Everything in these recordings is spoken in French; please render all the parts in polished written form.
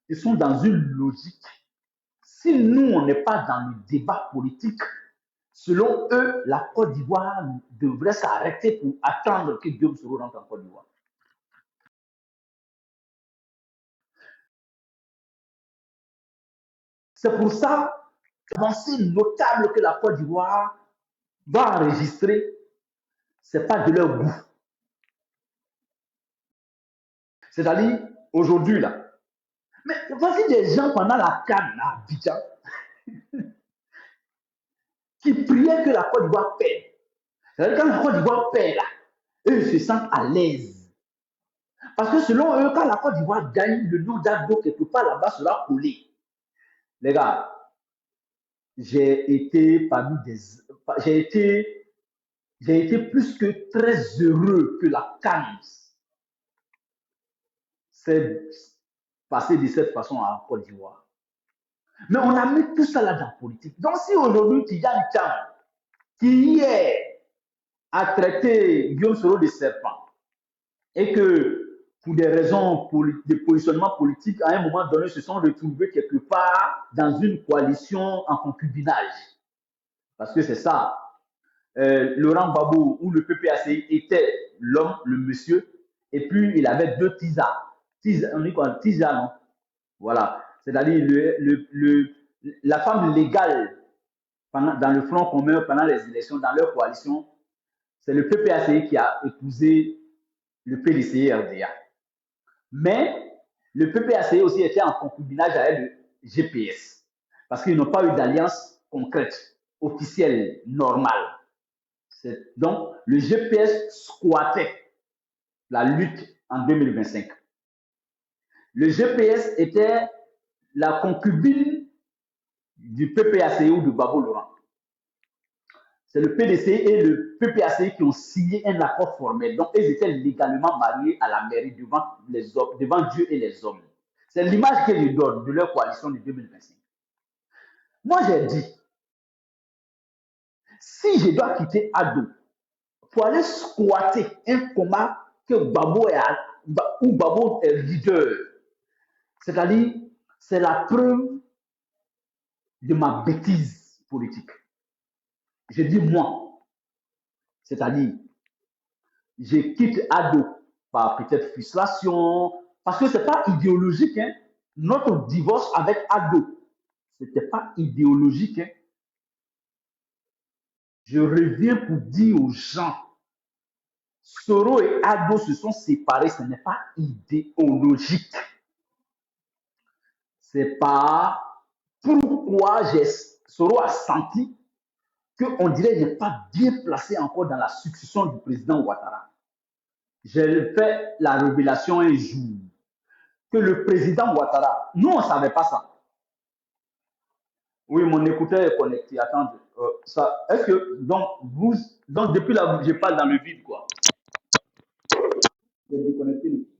ils sont dans une logique. Si nous, on n'est pas dans le débat politique, selon eux, la Côte d'Ivoire devrait s'arrêter pour attendre que Guillaume Soro rentre en Côte d'Ivoire. C'est pour ça, l'avancée notable que la Côte d'Ivoire va enregistrer, ce n'est pas de leur goût. C'est-à-dire, aujourd'hui, là. Mais voici des gens pendant la CAN à Abidjan qui priaient que la Côte d'Ivoire perde. C'est-à-dire, quand la Côte d'Ivoire perd, là, eux se sentent à l'aise. Parce que selon eux, quand la Côte d'Ivoire gagne, le nom d'Agbo quelque part là-bas sera collé. Les gars, j'ai été parmi des. J'ai été plus que très heureux que la CAN s'est passée de cette façon en Côte d'Ivoire. Mais on a mis tout ça là dans la politique. Donc, si aujourd'hui, Tidjane Tcham, qui hier a traité Guillaume Soro de serpent, et que pour des raisons de positionnement politique, à un moment donné, se sont retrouvés quelque part dans une coalition en concubinage. Parce que c'est ça. Laurent Gbagbo ou le PPACI était l'homme, le monsieur, et puis il avait deux tisas. On dit quoi? Tisa, non? Voilà. C'est-à-dire la femme légale dans le Front commun pendant les élections, dans leur coalition, c'est le PPACI qui a épousé le PDCI-RDA. Mais le PPACI aussi était en concubinage avec le GPS, parce qu'ils n'ont pas eu d'alliance concrète, officielle, normale. Donc, le GPS squattait la lutte en 2025. Le GPS était la concubine du PPACI ou de Gbagbo Laurent. C'est le PDCI et le PPACI qui ont signé un accord formel. Donc, ils étaient légalement mariés à la mairie devant Dieu et les hommes. C'est l'image que je donne de leur coalition de 2025. Moi, j'ai dit, si je dois quitter Ado pour aller squatter un combat que Gbagbo est leader, c'est-à-dire, c'est la preuve de ma bêtise politique. Je dis moi, c'est-à-dire, je quitte Ado par peut-être frustration, parce que ce n'est pas idéologique. Hein. Notre divorce avec Ado, ce n'était pas idéologique. Hein. Je reviens pour dire aux gens, Soro et Ado se sont séparés, ce n'est pas idéologique. C'est pas pourquoi Soro a senti qu'on dirait qu'il n'est pas bien placé encore dans la succession du président Ouattara. J'ai fait la révélation un jour que le président Ouattara, nous on ne savait pas ça. Oui, mon écouteur est connecté. Attendez. Est-ce que, donc depuis là, je parle dans le vide, quoi. Je vais déconnecter l'écouteur.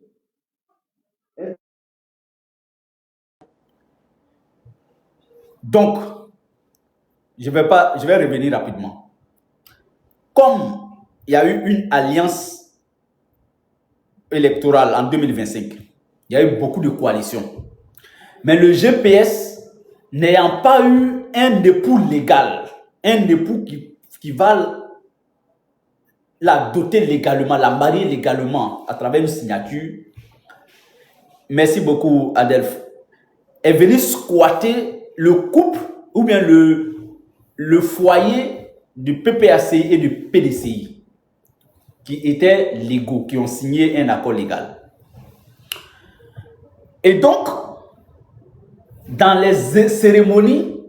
Donc, je vais revenir rapidement. Comme il y a eu une alliance électorale en 2025, il y a eu beaucoup de coalitions. Mais le GPS, n'ayant pas eu un époux légal, un époux qui va la doter légalement, la marier légalement à travers une signature, merci beaucoup Adelph, est venu squatter le couple ou bien le foyer du PPACI et du PDCI qui étaient légaux, qui ont signé un accord légal. Et donc, dans les cérémonies,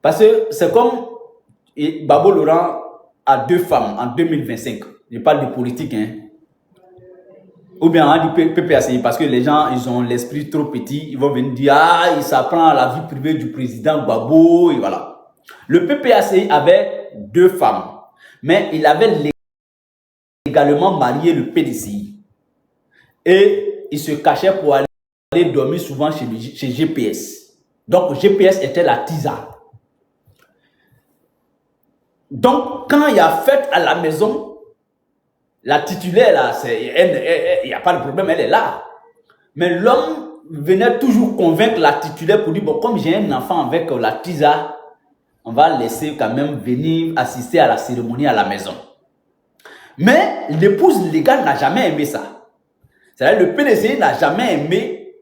parce que c'est comme Gbagbo Laurent a deux femmes en 2025. Je parle de politique, hein. Ou bien on dit PPACI parce que les gens, ils ont l'esprit trop petit. Ils vont venir dire, ah, il s'apprend à la vie privée du président Gbagbo, et voilà. Le PPACI avait deux femmes, mais il avait légalement marié le PDCI. Et il se cachait pour aller dormir souvent chez GPS. Donc, GPS était la tisa. Donc, quand il y a fête à la maison, la titulaire, là, il n'y a pas de problème, elle est là. Mais l'homme venait toujours convaincre la titulaire pour dire, bon, comme j'ai un enfant avec la TISA, on va laisser quand même venir assister à la cérémonie à la maison. Mais l'épouse légale n'a jamais aimé ça. C'est-à-dire le PDCI n'a jamais aimé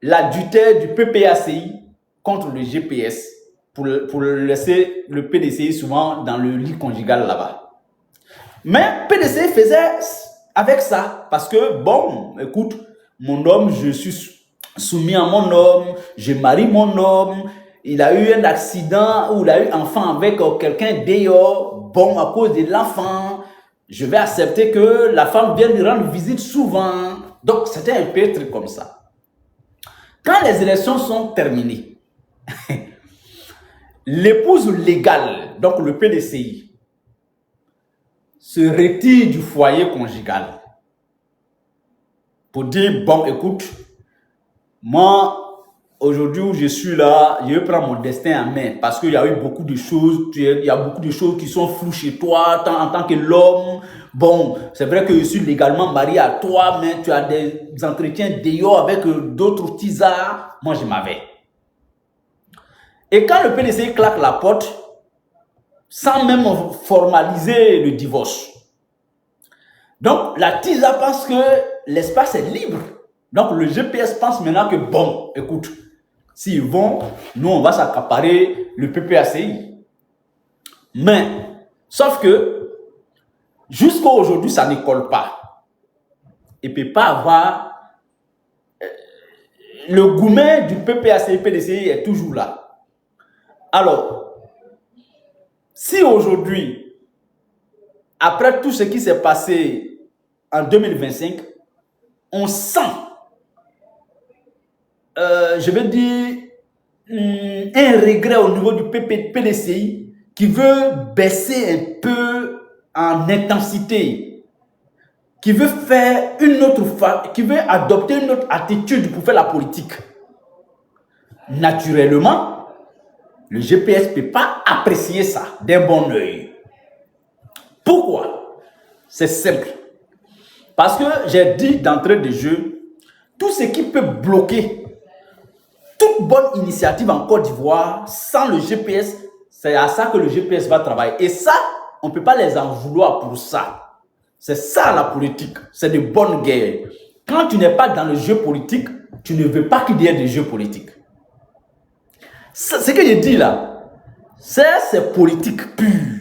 l'adultère du PPACI contre le GPS pour laisser le PDCI souvent dans le lit conjugal là-bas. Mais PDCI faisait avec ça parce que, bon, écoute, mon homme, je suis soumis à mon homme, je marie mon homme, il a eu un accident ou il a eu un enfant avec quelqu'un d'ailleurs, bon, à cause de l'enfant, je vais accepter que la femme vienne lui rendre visite souvent. Donc, c'était un peu truc comme ça. Quand les élections sont terminées, l'épouse légale, donc le PDCI, se retire du foyer conjugal pour dire, bon, écoute, moi, aujourd'hui où je suis là, je vais prendre mon destin en main parce qu'il y a eu beaucoup de choses, il y a beaucoup de choses qui sont floues chez toi en tant que l'homme. Bon, c'est vrai que je suis légalement marié à toi, mais tu as des entretiens dehors avec d'autres tisards. Moi, je m'avais. Et quand le PDCI claque la porte, sans même formaliser le divorce, donc la TISA pense que l'espace est libre. Donc le GPS pense maintenant que, bon, écoute, s'ils vont, nous on va s'accaparer le PPACI. Mais, sauf que, jusqu'à aujourd'hui, ça ne colle pas. Il ne peut pas avoir... le gourmet du PPACI, PDCI est toujours là. Alors, si aujourd'hui, après tout ce qui s'est passé en 2025, on sent, je vais dire, un regret au niveau du PDCI qui veut baisser un peu en intensité, qui veut faire qui veut adopter une autre attitude pour faire la politique. Naturellement, le GPS ne peut pas apprécier ça d'un bon œil. Pourquoi? C'est simple. Parce que j'ai dit d'entrée de jeu, tout ce qui peut bloquer toute bonne initiative en Côte d'Ivoire sans le GPS, c'est à ça que le GPS va travailler. Et ça, on ne peut pas les en vouloir pour ça. C'est ça la politique, c'est de bonnes guerres. Quand tu n'es pas dans le jeu politique, tu ne veux pas qu'il y ait de jeu politique. Ce que je dis là, c'est politique pure.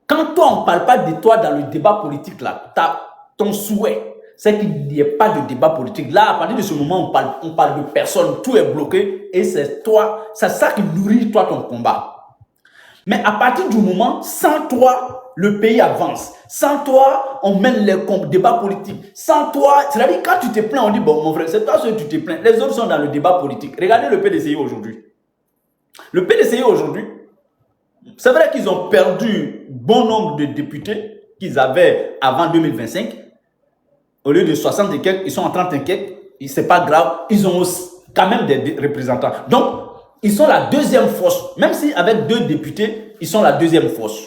Quand toi, on ne parle pas de toi dans le débat politique, là, ton souhait, c'est qu'il n'y ait pas de débat politique. Là, à partir de ce moment, on parle de personne, tout est bloqué et c'est toi, c'est ça qui nourrit toi ton combat. Mais à partir du moment, sans toi, le pays avance. Sans toi, on mène les débats politiques. Sans toi, c'est-à-dire quand tu te plains, on dit, bon, mon frère, c'est toi seul tu te plains. Les autres sont dans le débat politique. Regardez le PDCI aujourd'hui. Le PDCI aujourd'hui, c'est vrai qu'ils ont perdu bon nombre de députés qu'ils avaient avant 2025. Au lieu de 60 et quelques, ils sont en 30 et quelques. C'est pas grave. Ils ont quand même des représentants. Donc, ils sont la deuxième force. Même si avec 2 députés, ils sont la deuxième force.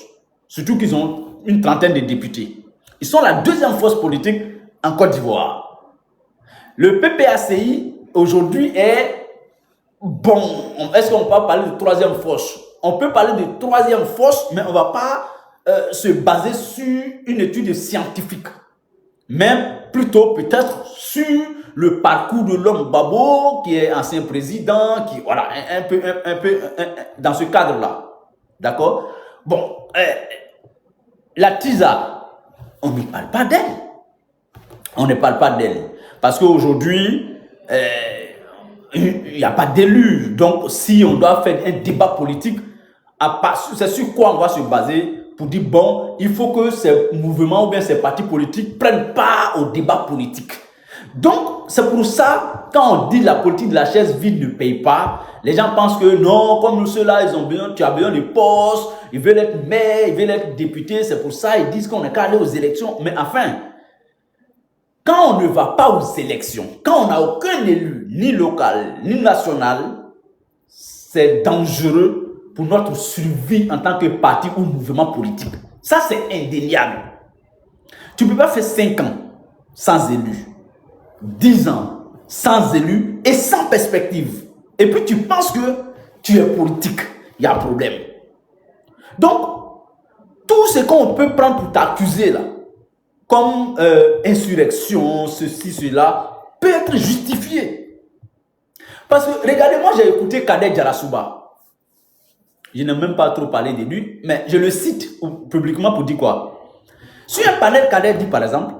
Surtout qu'ils ont une trentaine de députés. Ils sont la deuxième force politique en Côte d'Ivoire. Le PPACI, aujourd'hui, est bon. Est-ce qu'on peut parler de troisième force? On peut parler de troisième force, mais on ne va pas se baser sur une étude scientifique. Mais plutôt peut-être sur le parcours de l'homme Babo, qui est ancien président, qui, voilà, un peu dans ce cadre-là. D'accord? Bon, la TISA, on ne parle pas d'elle. On ne parle pas d'elle. Parce qu'aujourd'hui, il n'y a pas d'élu. Donc, si on doit faire un débat politique, c'est sur quoi on va se baser pour dire, bon, il faut que ces mouvements ou bien ces partis politiques prennent part au débat politique. Donc, c'est pour ça, quand on dit la politique de la chaise vide ne paye pas, les gens pensent que non, comme ceux-là, tu as besoin de postes, ils veulent être maire, ils veulent être député, c'est pour ça ils disent qu'on est qu'à aller aux élections. Mais enfin, quand on ne va pas aux élections, quand on n'a aucun élu, ni local, ni national, c'est dangereux pour notre survie en tant que parti ou mouvement politique. Ça, c'est indéniable. Tu ne peux pas faire 5 ans sans élu. 10 ans sans élu et sans perspective. Et puis tu penses que tu es politique, il y a un problème. Donc, tout ce qu'on peut prendre pour t'accuser là, comme insurrection, ceci, cela, peut être justifié. Parce que, regardez, moi j'ai écouté Kader Djarasouba. Je n'ai même pas trop parlé de lui, mais je le cite publiquement pour dire quoi. Sur un panel, Kader dit par exemple,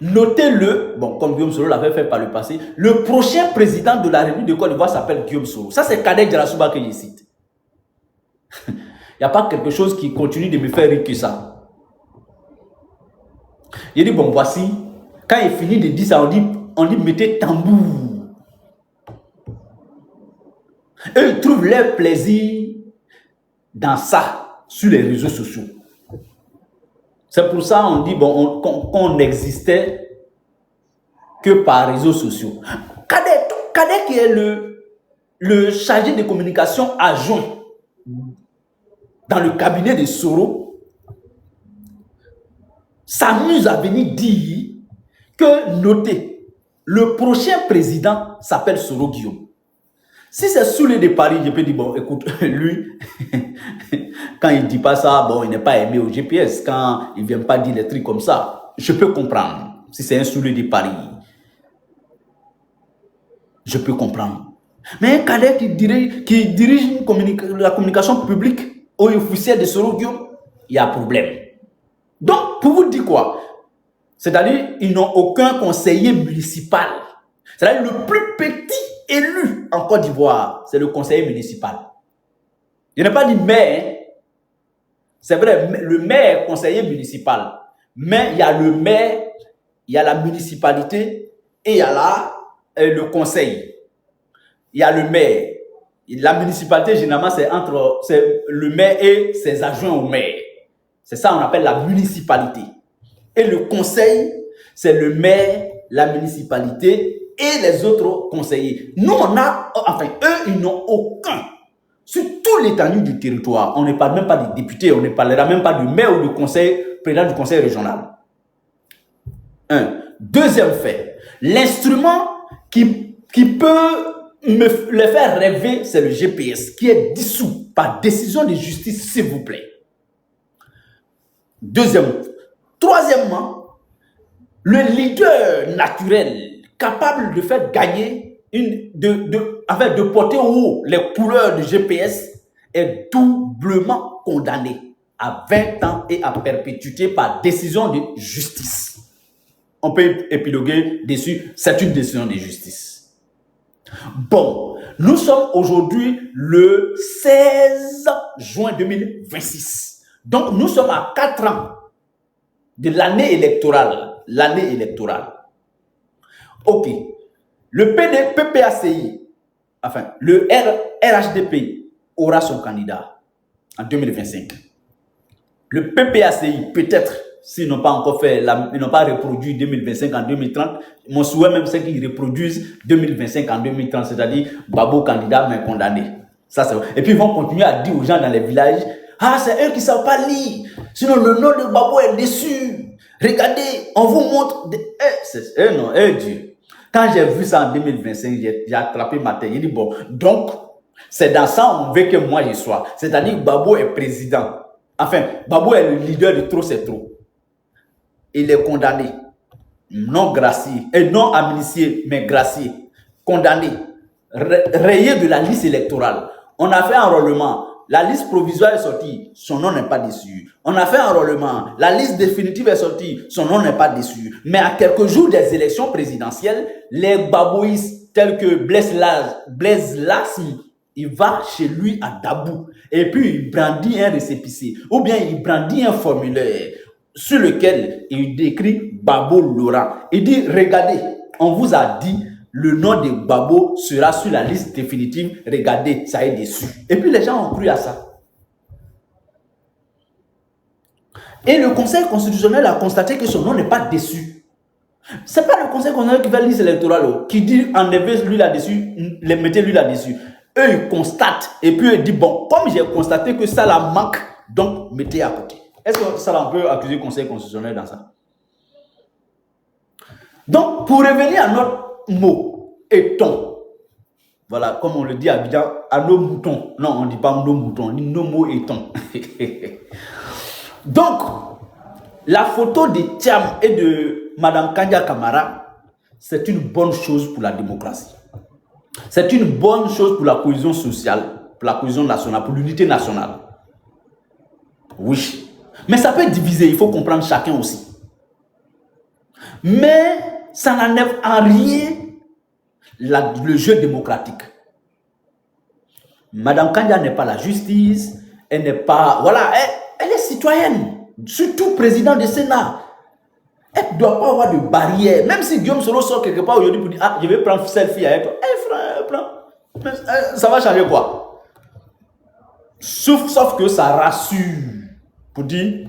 notez-le, bon, comme Guillaume Soro l'avait fait par le passé, le prochain président de la République de Côte d'Ivoire s'appelle Guillaume Soro. Ça, c'est Kader Djarasouba que je cite. Il n'y a pas quelque chose qui continue de me faire rire que ça. Il dit, bon, voici, quand il finit de dire ça, on dit mettez tambour. Eux, ils trouvent leur plaisir dans ça, sur les réseaux sociaux. C'est pour ça qu'on dit, bon, qu'on n'existait que par réseaux sociaux. Kader qui est le chargé de communication adjoint dans le cabinet de Soro, s'amuse à venir dire que, notez, le prochain président s'appelle Soro Guillaume. Si c'est Soulé de Paris, je peux dire, bon, écoute, lui, quand il ne dit pas ça, bon, il n'est pas aimé au GPS. Quand il ne vient pas dire des trucs comme ça, je peux comprendre. Si c'est un Soulé de Paris, je peux comprendre. Mais un Kader qui dirige la communication publique au officiel de Soro Guillaume, il y a un problème. Donc, pour vous dire quoi? C'est-à-dire, ils n'ont aucun conseiller municipal. C'est-à-dire, le plus petit élu en Côte d'Ivoire, c'est le conseiller municipal. Je n'ai pas dit maire. Hein. C'est vrai, le maire est conseiller municipal. Mais il y a le maire, il y a la municipalité et il y a le conseil. Il y a le maire. La municipalité, généralement, c'est entre le maire et ses adjoints au maire. C'est ça qu'on appelle la municipalité. Et le conseil, c'est le maire, la municipalité et les autres conseillers. Nous, on a, enfin, eux, ils n'ont aucun. Sur tout l'étendue du territoire, on ne parle même pas des députés, on ne parlera même pas du maire ou du président du conseil régional. Deuxième fait, l'instrument qui peut les faire rêver, c'est le GPS, qui est dissous par décision de justice, s'il vous plaît. Troisièmement, le leader naturel capable de faire gagner, de porter au haut les couleurs du GPS est doublement condamné à 20 ans et à perpétuité par décision de justice. On peut épiloguer dessus, c'est une décision de justice. Bon, nous sommes aujourd'hui le 16 juin 2026. Donc, nous sommes à 4 ans de l'année électorale. Ok. Le PPACI, enfin, le RHDP aura son candidat en 2025. Le PPACI, peut-être, s'ils n'ont pas encore fait, ils n'ont pas reproduit 2025 en 2030, mon souhait même, c'est qu'ils reproduisent 2025 en 2030, c'est-à-dire Babo candidat, mais condamné. Ça, c'est vrai. Et puis, ils vont continuer à dire aux gens dans les villages, ah, c'est eux qui ne savent pas lire. Sinon, le nom de Babo est déçu. Regardez, on vous montre. Non, Dieu. Quand j'ai vu ça en 2025, j'ai attrapé ma tête. J'ai dit, bon, donc, c'est dans ça on veut que moi je sois. C'est-à-dire que Babo est président. Enfin, Babo est le leader de trop, c'est trop. Il est condamné. Non gracié. Et non amnistié, mais gracié. Condamné. Rayé de la liste électorale. On a fait un enrôlement. La liste provisoire est sortie, son nom n'est pas dessus. On a fait un enrôlement, la liste définitive est sortie, son nom n'est pas dessus. Mais à quelques jours des élections présidentielles, les baboïs tels que Blaise Lasme, il va chez lui à Dabou. Et puis il brandit un récépissé, ou bien il brandit un formulaire sur lequel il décrit Babo Laurent. Il dit, regardez, on vous a dit, le nom de Babo sera sur la liste définitive. Regardez, ça est dessus. Et puis les gens ont cru à ça. Et le Conseil constitutionnel a constaté que son nom n'est pas dessus. Ce n'est pas le Conseil constitutionnel qui fait la liste électorale, qui dit enlevez-lui là-dessus, mettez-lui là-dessus. Eux, ils constatent. Et puis ils disent, bon, comme j'ai constaté que ça la manque, donc mettez à côté. Est-ce que ça on peut accuser le Conseil constitutionnel dans ça? Donc, pour revenir à notre mot, éton, voilà, comme on le dit à Abidjan, à nos moutons. Non, on ne dit pas nos moutons, on dit nos mots étons. Donc, la photo de Thiam et de Madame Kanja Kamara, c'est une bonne chose pour la démocratie. C'est une bonne chose pour la cohésion sociale, pour la cohésion nationale, pour l'unité nationale. Oui. Mais ça peut diviser, il faut comprendre chacun aussi. Mais ça n'enlève en rien le jeu démocratique. Madame Kanja n'est pas la justice, elle n'est pas... Voilà, elle est citoyenne, surtout président du Sénat. Elle ne doit pas avoir de barrière. Même si Guillaume Soro sort quelque part aujourd'hui pour dire « Ah, je vais prendre selfie avec toi. » Eh frère, prends. Mais, ça va changer quoi? Sauf que ça rassure. Pour dire,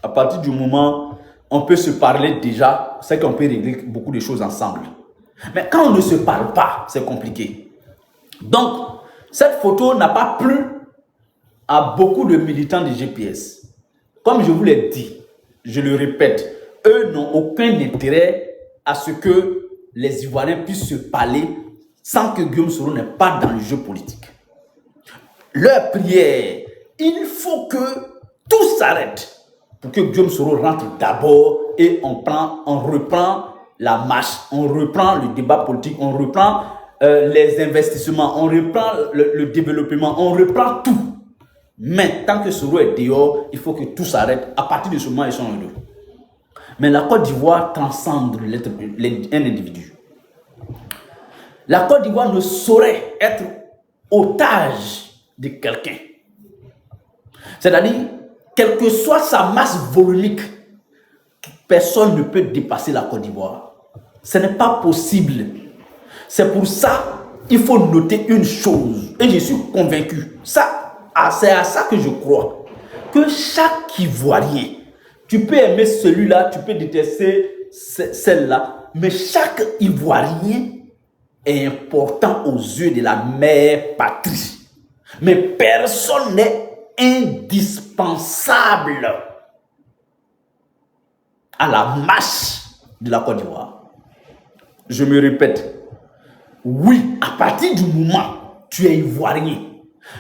à partir du moment on peut se parler déjà, c'est qu'on peut régler beaucoup de choses ensemble. Mais quand on ne se parle pas, c'est compliqué. Donc, cette photo n'a pas plu à beaucoup de militants du GPS. Comme je vous l'ai dit, je le répète, eux n'ont aucun intérêt à ce que les Ivoiriens puissent se parler sans que Guillaume Soro n'est pas dans le jeu politique. Leur prière, il faut que tout s'arrête pour que Guillaume Soro rentre d'abord et on reprend la marche, on reprend le débat politique, on reprend les investissements, on reprend le développement, on reprend tout. Mais tant que Soro est dehors, il faut que tout s'arrête. À partir de ce moment, ils sont deux. Mais la Côte d'Ivoire transcende un individu. La Côte d'Ivoire ne saurait être otage de quelqu'un. C'est-à-dire, quelle que soit sa masse volumique, personne ne peut dépasser la Côte d'Ivoire. Ce n'est pas possible. C'est pour ça qu'il faut noter une chose, et je suis convaincu, c'est à ça que je crois, que chaque Ivoirien, tu peux aimer celui-là, tu peux détester celle-là, mais chaque Ivoirien est important aux yeux de la mère patrie. Mais personne n'est indispensable à la marche de la Côte d'Ivoire. Je me répète, oui, à partir du moment où tu es Ivoirien,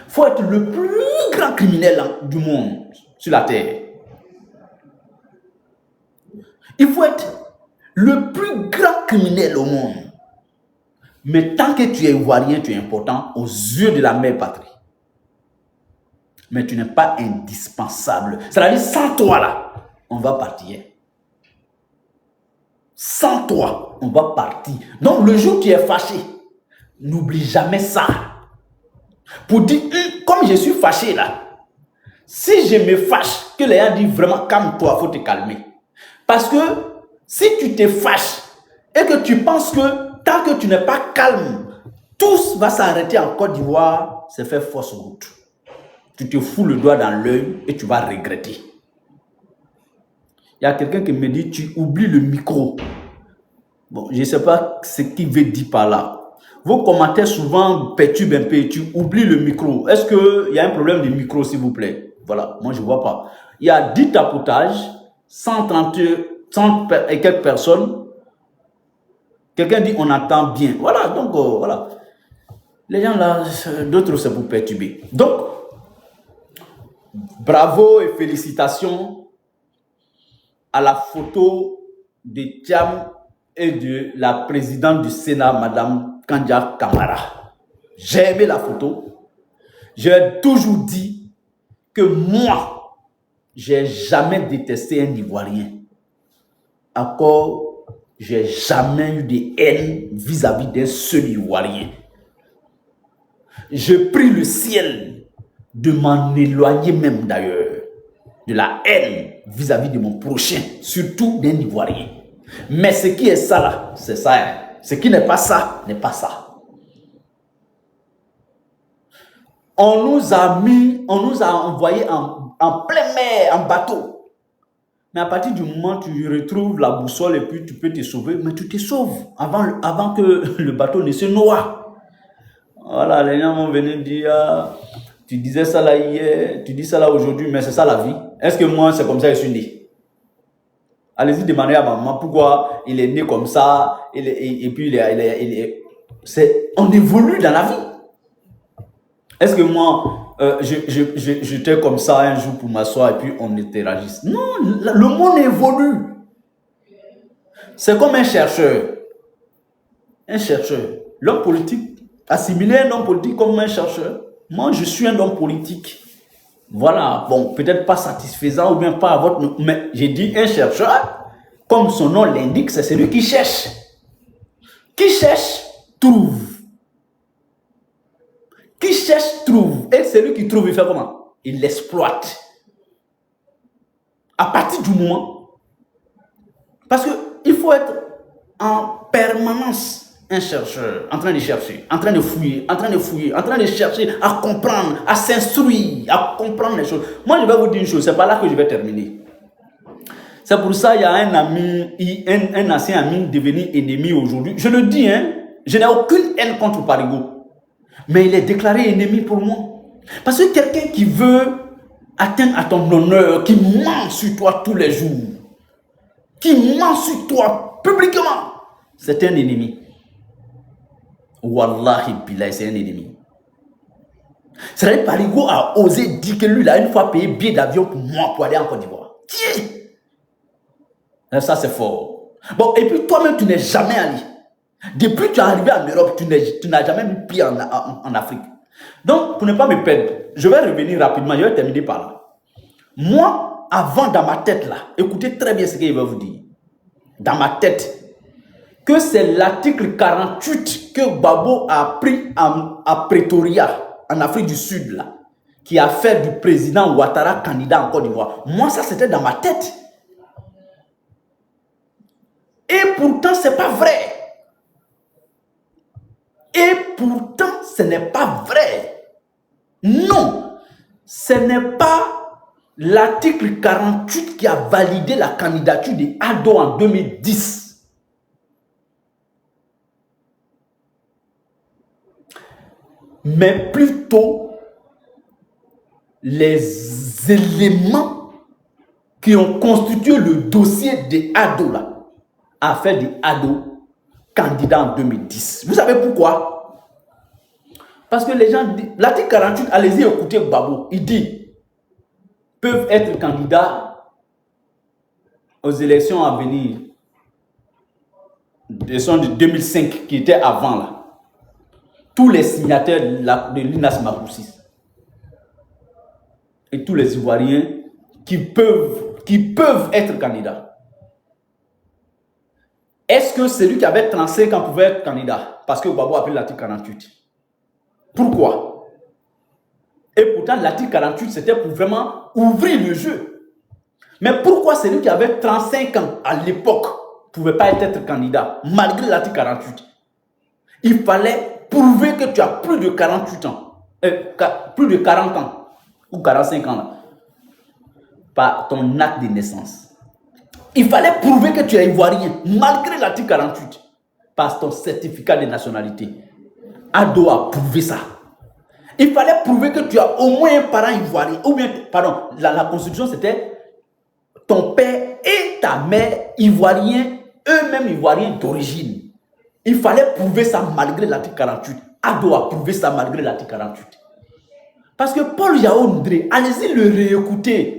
il faut être le plus grand criminel du monde sur la terre. Il faut être le plus grand criminel au monde. Mais tant que tu es Ivoirien, tu es important aux yeux de la mère patrie. Mais tu n'es pas indispensable. C'est-à-dire, sans toi, là, on va partir. Sans toi, on va partir. Donc, le jour où tu es fâché, n'oublie jamais ça. Pour dire, comme je suis fâché, là, si je me fâche, que les gens disent vraiment, calme-toi, il faut te calmer. Parce que si tu te fâches et que tu penses que tant que tu n'es pas calme, tout va s'arrêter en Côte d'Ivoire, c'est faire fausse route. Tu te fous le doigt dans l'œil et tu vas regretter. Il y a quelqu'un qui me dit, tu oublies le micro. Bon, je ne sais pas ce qu'il veut dire par là. Vos commentaires souvent perturbent un peu, tu oublies le micro. Est-ce qu'il y a un problème de micro, s'il vous plaît? Voilà, moi je ne vois pas. Il y a 10 tapotages, 100 et quelques personnes. Quelqu'un dit, on entend bien. Voilà, donc voilà. Les gens là, d'autres c'est pour perturber. Donc, bravo et félicitations à la photo de Thiam et de la présidente du Sénat, Madame Kanja Kamara. J'ai aimé la photo. J'ai toujours dit que moi, j'ai jamais détesté un Ivoirien. Encore, j'ai jamais eu de haine vis-à-vis d'un seul Ivoirien. Je prie le ciel de m'en éloigner même d'ailleurs, de la haine vis-à-vis de mon prochain, surtout d'un Ivoirien. Mais ce qui est ça là, c'est ça. Hein. Ce qui n'est pas ça, n'est pas ça. On nous a envoyés en pleine mer, en bateau. Mais à partir du moment où tu retrouves la boussole et puis tu peux te sauver, mais tu te sauves avant que le bateau ne se noie. Voilà, les gens vont venir dire, tu disais ça là hier, tu dis ça là aujourd'hui, mais c'est ça la vie. Est-ce que moi, c'est comme ça que je suis né? Allez-y demander à maman pourquoi il est né comme ça, et puis on évolue dans la vie. Est-ce que moi, j'étais comme ça un jour pour m'asseoir et puis on interagisse? Non, le monde évolue. C'est comme un chercheur. Un chercheur. L'homme politique, assimiler un homme politique comme un chercheur. Moi, je suis un homme politique. Voilà, bon, peut-être pas satisfaisant ou bien pas à votre... Mais j'ai dit un chercheur, comme son nom l'indique, c'est celui qui cherche. Qui cherche, trouve. Qui cherche, trouve. Et celui qui trouve, il fait comment? Il l'exploite. À partir du moment... Parce qu'il faut être en permanence un chercheur, en train de chercher, en train de fouiller, en train de chercher à comprendre, à s'instruire, à comprendre les choses. Moi, je vais vous dire une chose, c'est pas là que je vais terminer. C'est pour ça qu'il y a un ami, un ancien ami devenu ennemi aujourd'hui. Je le dis, hein, je n'ai aucune haine contre Parigo. Mais il est déclaré ennemi pour moi. Parce que quelqu'un qui veut atteindre à ton honneur, qui ment sur toi tous les jours, qui ment sur toi publiquement, c'est un ennemi. Wallahi billahi, c'est un ennemi. C'est-à-dire que Parigo a osé dire que lui, il a une fois payé billet d'avion pour moi, pour aller en Côte d'Ivoire. Ça, c'est fort. Bon, et puis toi-même, tu n'es jamais allé. Depuis que tu es arrivé en Europe, tu n'as jamais mis pied en Afrique. Donc, pour ne pas me perdre, je vais revenir rapidement, je vais terminer par là. Moi, avant, dans ma tête, là, écoutez très bien ce qu'il va vous dire. Dans ma tête, que c'est l'article 48 que Gbagbo a pris à Pretoria, en Afrique du Sud, là, qui a fait du président Ouattara candidat en Côte d'Ivoire. Moi, ça, c'était dans ma tête. Et pourtant, ce n'est pas vrai. Et pourtant, ce n'est pas vrai. Non, ce n'est pas l'article 48 qui a validé la candidature de Ado en 2010. Mais plutôt les éléments qui ont constitué le dossier de Ado là, a fait de Ado candidat en 2010. Vous savez pourquoi? Parce que les gens disent, l'article 48, allez-y écoutez Gbagbo, il dit, peuvent être candidats aux élections à venir, des sont de 2005 qui étaient avant là. Tous les signataires de l'INAS Makoussis et tous les Ivoiriens qui peuvent être candidats. Est-ce que celui qui avait 35 ans pouvait être candidat? Parce que Gbagbo a pris l'article 48. Pourquoi? Et pourtant, l'article 48, c'était pour vraiment ouvrir le jeu. Mais pourquoi celui qui avait 35 ans à l'époque ne pouvait pas être candidat, malgré l'article 48? Il fallait prouver que tu as plus de 48 ans, plus de 40 ans, ou 45 ans, là, par ton acte de naissance. Il fallait prouver que tu es ivoirien, malgré l'article 48, par ton certificat de nationalité. Ado a prouvé ça. Il fallait prouver que tu as au moins un parent ivoirien, ou bien, pardon, la constitution c'était ton père et ta mère ivoiriens, eux-mêmes ivoiriens d'origine. Il fallait prouver ça malgré l'article 48. Ado a prouvé ça malgré l'article 48. Parce que Paul Yaoundé, allez-y le réécouter.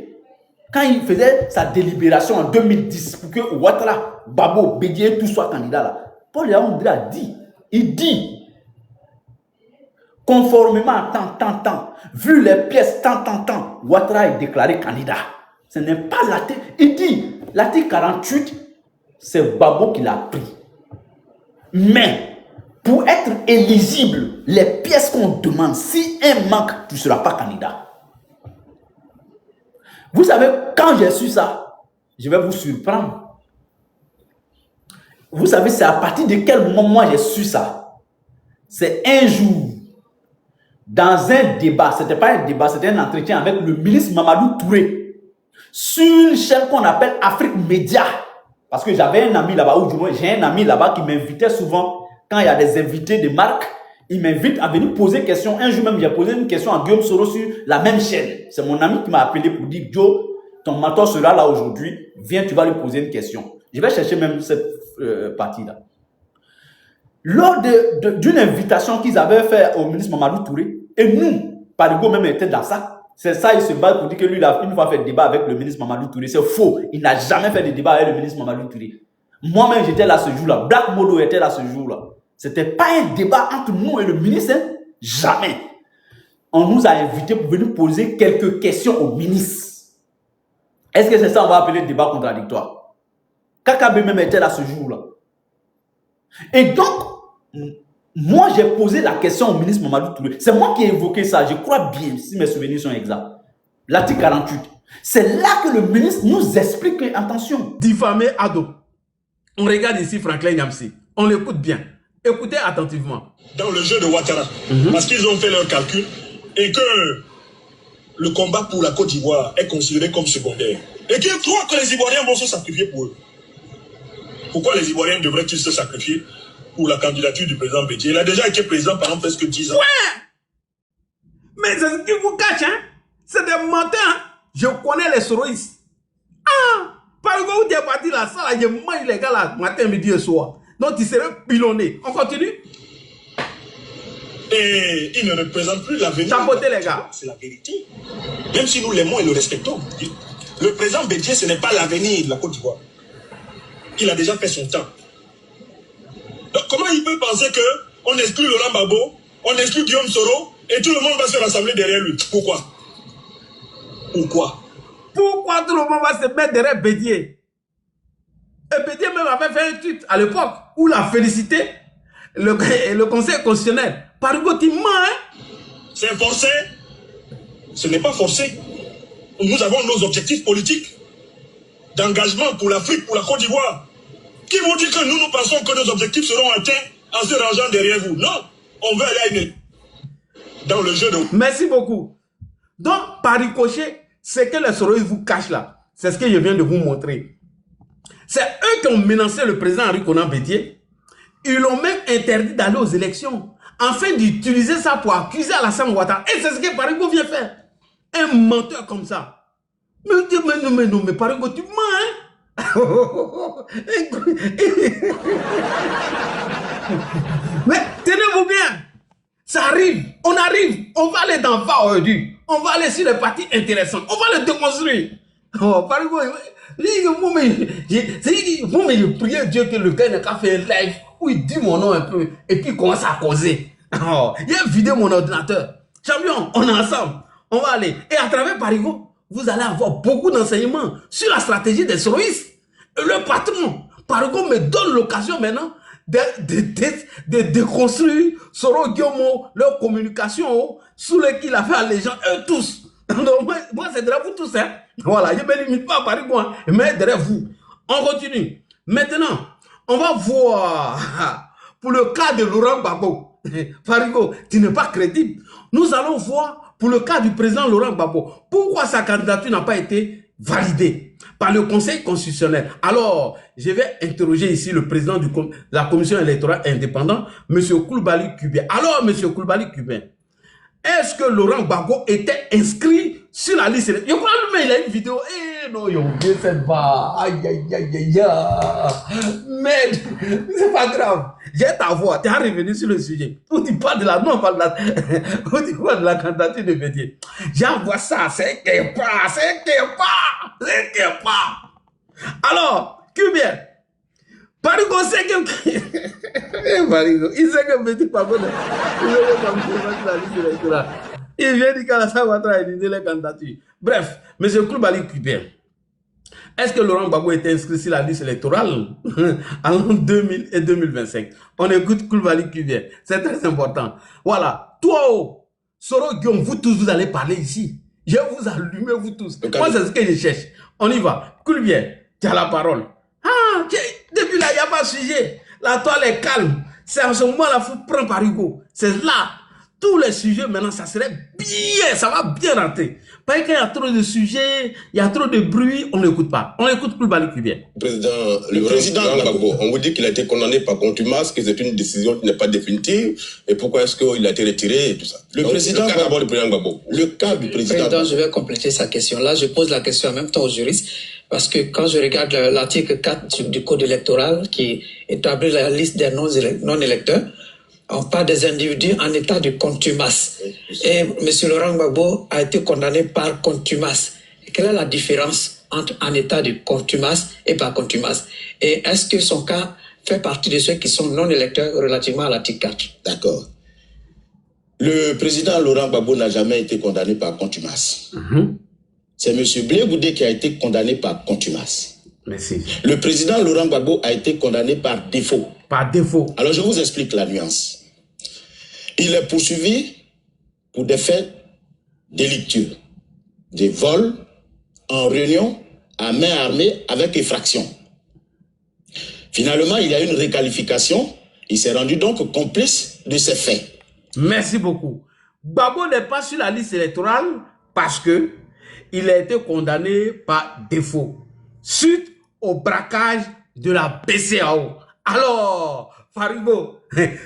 Quand il faisait sa délibération en 2010 pour que Ouattara, Babo, Bédié, tout soit candidat là, Paul Yaoundé a dit, il dit, conformément à tant, vu les pièces tant, Ouattara est déclaré candidat. Ce n'est pas l'article. Il dit, l'article 48, c'est Babo qui l'a pris. Mais, pour être éligible, les pièces qu'on demande, si un manque, tu ne seras pas candidat. Vous savez, quand j'ai su ça, je vais vous surprendre. Vous savez, c'est à partir de quel moment moi j'ai su ça? C'est un jour, dans un débat, ce n'était pas un débat, c'était un entretien avec le ministre Mamadou Touré, sur une chaîne qu'on appelle Afrique Média. Parce que j'avais un ami là-bas, ou du moins j'ai un ami là-bas qui m'invitait souvent, quand il y a des invités de marque, il m'invite à venir poser des questions. Un jour même, j'ai posé une question à Guillaume Soro sur la même chaîne. C'est mon ami qui m'a appelé pour dire, Joe, ton mentor sera là aujourd'hui, viens, tu vas lui poser une question. Je vais chercher même cette partie-là. Lors d'une invitation qu'ils avaient faite au ministre Mamadou Touré, et nous, Parigo même était dans ça. C'est ça, il se bat pour dire que lui, il a une fois fait débat avec le ministre Mamadou Touré. C'est faux. Il n'a jamais fait de débat avec le ministre Mamadou Touré. Moi-même, j'étais là ce jour-là. Black Modo était là ce jour-là. Ce n'était pas un débat entre nous et le ministre. Hein? Jamais. On nous a invités pour venir poser quelques questions au ministre. Est-ce que c'est ça qu'on va appeler débat contradictoire? KKB même était là ce jour-là. Et donc, moi, j'ai posé la question au ministre Mamadou Touré. C'est moi qui ai évoqué ça. Je crois bien, si mes souvenirs sont exacts. L'article 48. C'est là que le ministre nous explique que, attention. Diffamer Ado. On regarde ici Franklin Nyamsi. On l'écoute bien. Écoutez attentivement. Dans le jeu de Ouattara, parce qu'ils ont fait leur calcul et que le combat pour la Côte d'Ivoire est considéré comme secondaire. Et qu'ils croient que les Ivoiriens vont se sacrifier pour eux. Pourquoi les Ivoiriens devraient-ils se sacrifier pour la candidature du président Bédié? Il a déjà été président pendant presque 10 ans. Ouais! Mais c'est ce qui vous cache, hein? C'est des menteurs, hein? Je connais les soroïstes. Ah! Par exemple, vous êtes parti là, ça là, je mange les gars là, matin, midi et soir. Donc, ils seraient pilonnés. On continue? Et il ne représente plus l'avenir. Chapeautez les gars. C'est la vérité. Même si nous l'aimons et le respectons. Le président Bédié, ce n'est pas l'avenir de la Côte d'Ivoire. Il a déjà fait son temps. Donc, comment il peut penser qu'on exclut Laurent Gbagbo, on exclut Guillaume Soro, et tout le monde va se rassembler derrière lui? Pourquoi? Pourquoi? Pourquoi tout le monde va se mettre derrière Bédié? Et Bédié même avait fait un tweet à l'époque où il a félicité le Conseil constitutionnel. Parigo, tu mens, hein? C'est forcé? Ce n'est pas forcé. Nous avons nos objectifs politiques d'engagement pour l'Afrique, pour la Côte d'Ivoire. Qui vous dit que nous pensons que nos objectifs seront atteints en se rangeant derrière vous? Non, on veut aller à une... dans le jeu de... Merci beaucoup. Donc, par ricochet, ce que les soroïstes vous cachent là, c'est ce que je viens de vous montrer. C'est eux qui ont menacé le président Henri Konan Bédié. Ils l'ont même interdit d'aller aux élections, afin d'utiliser ça pour accuser Alassane Ouattara. Et c'est ce que Parigo vient faire. Un menteur comme ça. Mais Parigo, tu mens, hein? Mais tenez-vous bien. Ça arrive. On arrive. On va aller dans Va aujourd'hui. On va aller sur les parties intéressantes. On va les déconstruire. Oh, Parigo, vous me priez Dieu que le gars n'a qu'à faire un live où il dit mon nom un peu et puis il commence à causer. Oh, il a vidé mon ordinateur. Champion, on est ensemble. On va aller. Et à travers Parigo, vous allez avoir beaucoup d'enseignements sur la stratégie des soroïstes. Et le patron, Parigo me donne l'occasion maintenant de déconstruire Soro Guillaume, leur communication, sous lesquels il a fait allégeance, eux tous. Donc, moi c'est derrière vous tous. Hein. Voilà, je ne me limite pas à Parigo, hein, mais derrière vous. On continue. Maintenant, on va voir pour le cas de Laurent Gbagbo. Parigo, tu n'es pas crédible. Nous allons voir pour le cas du président Laurent Gbagbo. Pourquoi sa candidature n'a pas été validée par le Conseil constitutionnel? Alors, je vais interroger ici le président de la commission électorale indépendante, M. Koulibaly Kubien. Alors, M. Koulibaly Kubien, est-ce que Laurent Gbagbo était inscrit sur la liste? Je crois lui-même, il a une vidéo. Eh non, il a oublié cette barre. Aïe, aïe, aïe, aïe, aïe. Mais c'est pas grave. J'ai ta voix. Tu es revenu sur le sujet. On dit pas de la, non, pas de la, on dit pas de la candidature de Bédié. J'envoie ça. C'est quelque part. C'est quelque part. C'est quelque part. Alors, Kubien, Parigo sait que... Parigo, il sait que Bédié pas bon. Il vient dire qu'Alassane Ouattara a éliminé les candidatures. Bref, M. Koulibaly Kubien, est-ce que Laurent Gbagbo était inscrit sur la liste électorale en 2000 et 2025? On écoute Koulibaly Kubien, c'est très important. Voilà, toi, Soro Guillaume, vous tous, vous allez parler ici. Je vais vous allumer, vous tous. Moi, c'est ce que je cherche. On y va. Koulibaly, tu as la parole. Ah, depuis là, il n'y a pas de sujet. La toile est calme. C'est en ce moment-là, il faut prendre Parigo. C'est là. tous les sujets, maintenant, ça serait bien, ça va bien rentrer. Parce qu'il y a trop de sujets, il y a trop de bruit, on n'écoute pas. On n'écoute plus Bali Kubien. Le président Gbagbo, on vous dit qu'il a été condamné par contumace, que c'est une décision qui n'est pas définitive, et pourquoi est-ce qu'il a été retiré et tout ça. Le président Gbagbo, le cas du président. Je vais compléter sa question. Là, je pose la question en même temps aux juristes, parce que quand je regarde l'article 4 du Code électoral qui établit la liste des non-électeurs, on parle des individus en état de contumace. Et M. Laurent Gbagbo a été condamné par contumace. Quelle est la différence entre en état de contumace et par contumace? Et est-ce que son cas fait partie de ceux qui sont non-électeurs relativement à l'article 4? D'accord. Le président Laurent Gbagbo n'a jamais été condamné par contumace. C'est M. Blé Goudé qui a été condamné par contumace. Merci. Le président Laurent Gbagbo a été condamné par défaut. Par défaut. Alors je vous explique la nuance. Il est poursuivi pour des faits délictueux, des vols en réunion à main armée avec effraction. Finalement, il y a une réqualification. Il s'est rendu donc complice de ces faits. Merci beaucoup. Gbagbo n'est pas sur la liste électorale parce que il a été condamné par défaut suite au braquage de la BCEAO. Alors, Farigo,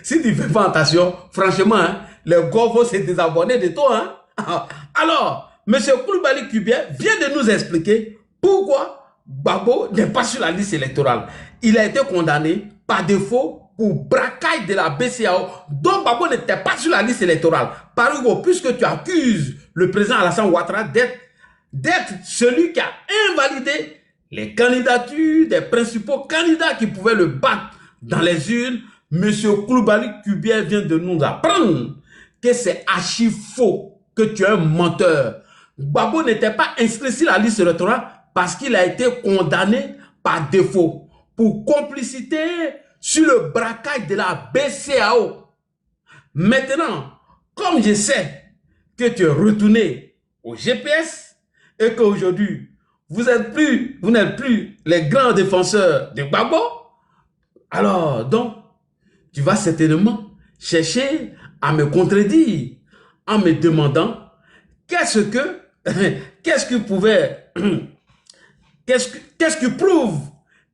si tu ne fais pas attention, franchement, hein, les gars vont se désabonner de toi. Hein. Alors, M. Coulibaly Kubien vient de nous expliquer pourquoi Gbagbo n'est pas sur la liste électorale. Il a été condamné par défaut pour braquage de la BCEAO. Donc Gbagbo n'était pas sur la liste électorale. Farigo, puisque tu accuses le président Alassane Ouattara d'être celui qui a invalidé les candidatures des principaux candidats qui pouvaient le battre dans les urnes, M. Coulibaly Kubien vient de nous apprendre que c'est archi faux, que tu es un menteur. Gbagbo n'était pas inscrit sur la liste électorale parce qu'il a été condamné par défaut pour complicité sur le braquage de la BCEAO. Maintenant, comme je sais que tu es retourné au GPS et qu'aujourd'hui, vous n'êtes plus les grands défenseurs de Gbagbo, alors donc, tu vas certainement chercher à me contredire en me demandant qu'est-ce qui prouve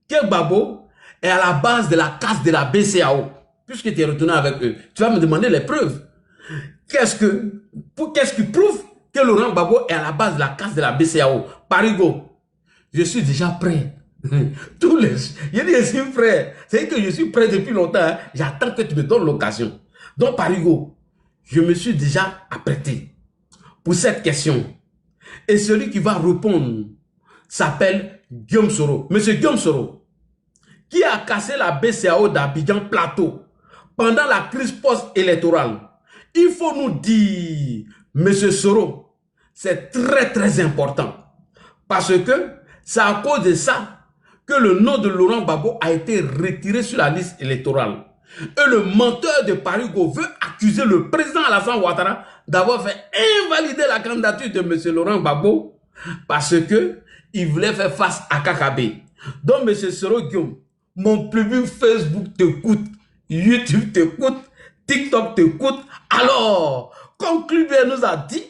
que Gbagbo est à la base de la casse de la BCEAO, puisque tu es retourné avec eux. Tu vas me demander les preuves. Qu'est-ce qui prouve que Laurent Gbagbo est à la base de la casse de la BCEAO? Parigo, je suis déjà prêt. Je dis je suis prêt. C'est que je suis prêt depuis longtemps. Hein. J'attends que tu me donnes l'occasion. Donc, Parigo, je me suis déjà apprêté pour cette question. Et celui qui va répondre s'appelle Guillaume Soro. Monsieur Guillaume Soro, qui a cassé la BCEAO d'Abidjan Plateau pendant la crise post-électorale. Il faut nous dire, Monsieur Soro, c'est très très important. Parce que c'est à cause de ça que le nom de Laurent Gbagbo a été retiré sur la liste électorale. Et le menteur de Parigo veut accuser le président Alassane Ouattara d'avoir fait invalider la candidature de M. Laurent Gbagbo parce que il voulait faire face à Kakabe. Donc, M. Soro Guillaume, mon public Facebook t'écoute, YouTube t'écoute, TikTok t'écoute. Alors, comme Clubert nous a dit,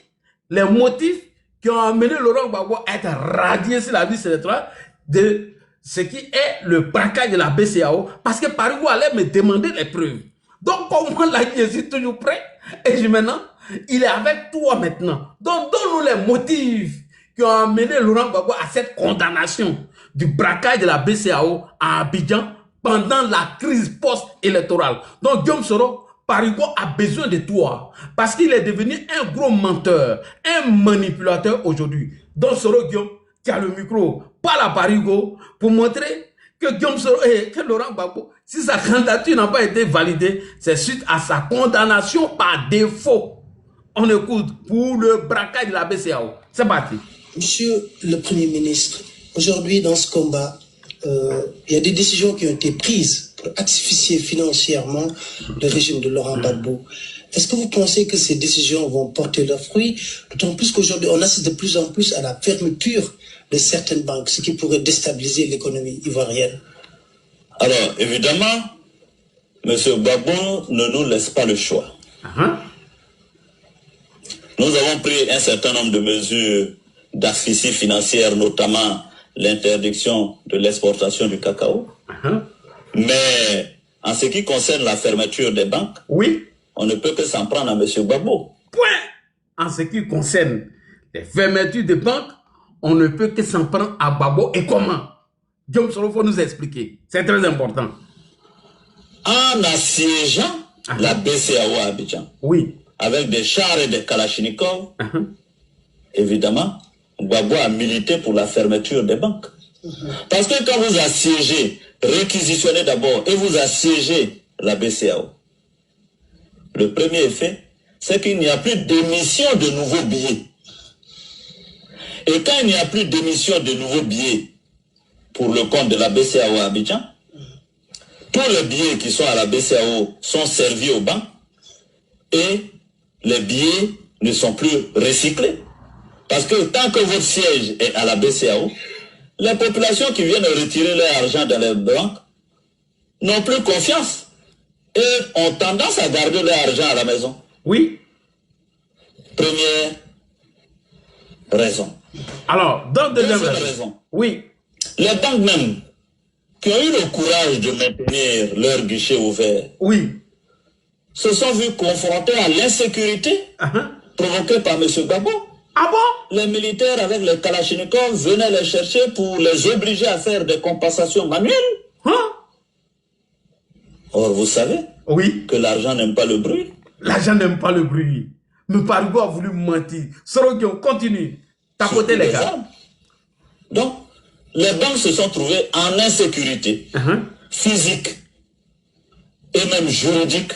les motifs qui ont amené Laurent Gbagbo à être radié sur la liste électorale de ce qui est le braquage de la BCEAO, parce que Parigo allait me demander les preuves. Donc, comme moi, là, je suis toujours prêt. Et maintenant, il est avec toi maintenant. Donc, donne-nous les motifs qui ont amené Laurent Gbagbo à cette condamnation du braquage de la BCEAO à Abidjan pendant la crise post-électorale. Donc, Guillaume Soro, Parigo a besoin de toi parce qu'il est devenu un gros menteur, un manipulateur aujourd'hui. Donc, Soro Guillaume, tu as le micro, parle à Parigo pour montrer que Guillaume Soro et que Laurent Gbagbo, si sa candidature n'a pas été validée, c'est suite à sa condamnation par défaut. On écoute pour le braquage de la BCEAO. C'est parti. Monsieur le Premier ministre, aujourd'hui dans ce combat, il y a des décisions qui ont été prises pour asphyxier financièrement le régime de Laurent Gbagbo. Est-ce que vous pensez que ces décisions vont porter leurs fruits? D'autant plus qu'aujourd'hui, on assiste de plus en plus à la fermeture de certaines banques, ce qui pourrait déstabiliser l'économie ivoirienne. Alors, évidemment, M. Gbagbo ne nous laisse pas le choix. nous avons pris un certain nombre de mesures d'asphyxie financière, notamment l'interdiction de l'exportation du cacao. Mais en ce qui concerne la fermeture des banques, Oui. on ne peut que s'en prendre à M. Gbagbo. Point. En ce qui concerne les fermetures de banques, on ne peut que s'en prendre à Gbagbo. Et comment? Guillaume Soro, il faut nous expliquer. C'est très important. En assiégeant la BCAO à Abidjan, Oui. avec des chars et des kalachnikovs, évidemment, Gbagbo a milité pour la fermeture des banques. Parce que quand vous assiégez, réquisitionnez d'abord et vous assiégez la BCAO, le premier effet, c'est qu'il n'y a plus d'émission de nouveaux billets. Et quand il n'y a plus d'émission de nouveaux billets pour le compte de la BCAO à Abidjan, tous les billets qui sont à la BCAO sont servis aux banques et les billets ne sont plus recyclés. Parce que tant que votre siège est à la BCAO, les populations qui viennent retirer leur argent dans les banques n'ont plus confiance et ont tendance à garder leur argent à la maison. Oui. Première raison. Alors, dans deuxième Deuxième raison. raison. Oui. Les banques même qui ont eu le courage de maintenir leur guichet ouvert Oui. se sont vus confrontés à l'insécurité provoquée par M. Gbagbo. Ah bon? Les militaires avec les kalachnikovs venaient les chercher pour les obliger à faire des compensations manuelles. Or, vous savez Oui. que l'argent n'aime pas le bruit. L'argent n'aime pas le bruit. Mais Parigo a voulu mentir. Sorogion, continue. Tapoter les gars. Armes. Donc, les banques se sont trouvées en insécurité physique et même juridique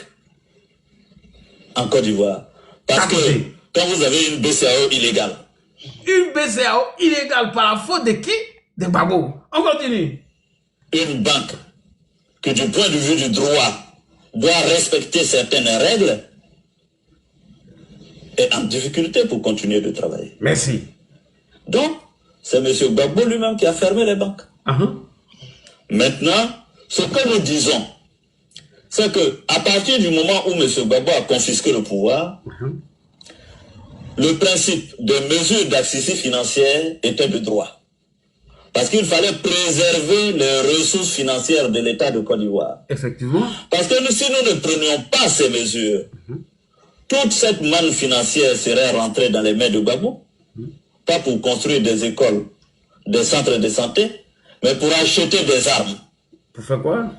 en Côte d'Ivoire. Parce que quand vous avez une BCAO illégale. Une BCAO illégale par la faute de qui? De Gbagbo. On continue. Une banque que du point de vue du droit doit respecter certaines règles est en difficulté pour continuer de travailler. Merci. Donc, c'est M. Gbagbo lui-même qui a fermé les banques. Maintenant, ce que nous disons, c'est que à partir du moment où M. Gbagbo a confisqué le pouvoir, le principe des mesures d'asphyxie financière était de droit. Parce qu'il fallait préserver les ressources financières de l'État de Côte d'Ivoire. Effectivement. Parce que si nous ne prenions pas ces mesures, toute cette manne financière serait rentrée dans les mains de Gbagbo. Pas pour construire des écoles, des centres de santé, mais pour acheter des armes. Pour faire quoi?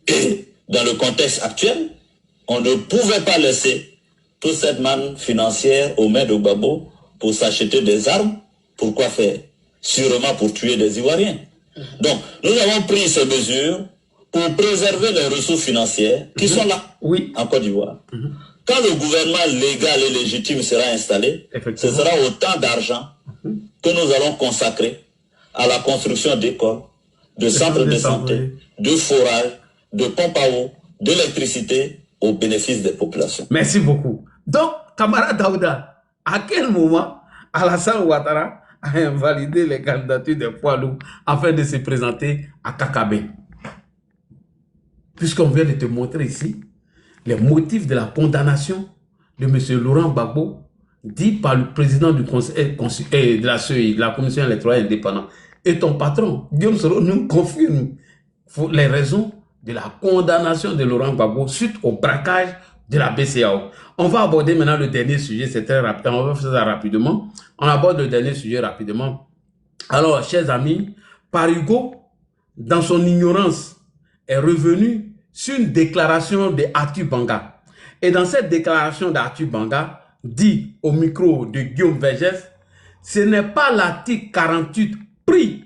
Et dans le contexte actuel, on ne pouvait pas laisser toute cette manne financière aux mains de Gbagbo pour s'acheter des armes. Pourquoi faire? Sûrement pour tuer des Ivoiriens. Donc, nous avons pris ces mesures pour préserver les ressources financières qui sont là, en Côte d'Ivoire. Quand le gouvernement légal et légitime sera installé, ce sera autant d'argent que nous allons consacrer à la construction d'écoles, de centres de santé, de forages, de pompes à eau, d'électricité au bénéfice des populations. Merci beaucoup. Donc, camarade Daouda, à quel moment Alassane Ouattara a invalidé les candidatures des poids lourds afin de se présenter à Kakabé? Puisqu'on vient de te montrer ici les motifs de la condamnation de M. Laurent Gbagbo, dit par le président du conseil de la CEI, de la Commission électorale indépendante. Et ton patron, Guillaume Soro, nous confirme les raisons de la condamnation de Laurent Gbagbo suite au braquage de la BCAO. On va aborder maintenant le dernier sujet, c'est très rapide, on va faire ça rapidement. On aborde le dernier sujet rapidement. Alors, chers amis, Parigo, dans son ignorance, est revenu sur une déclaration de Arthur Banga. Et dans cette déclaration d'Arthur Banga, dit au micro de Guillaume Vergès, ce n'est pas l'article 48 pris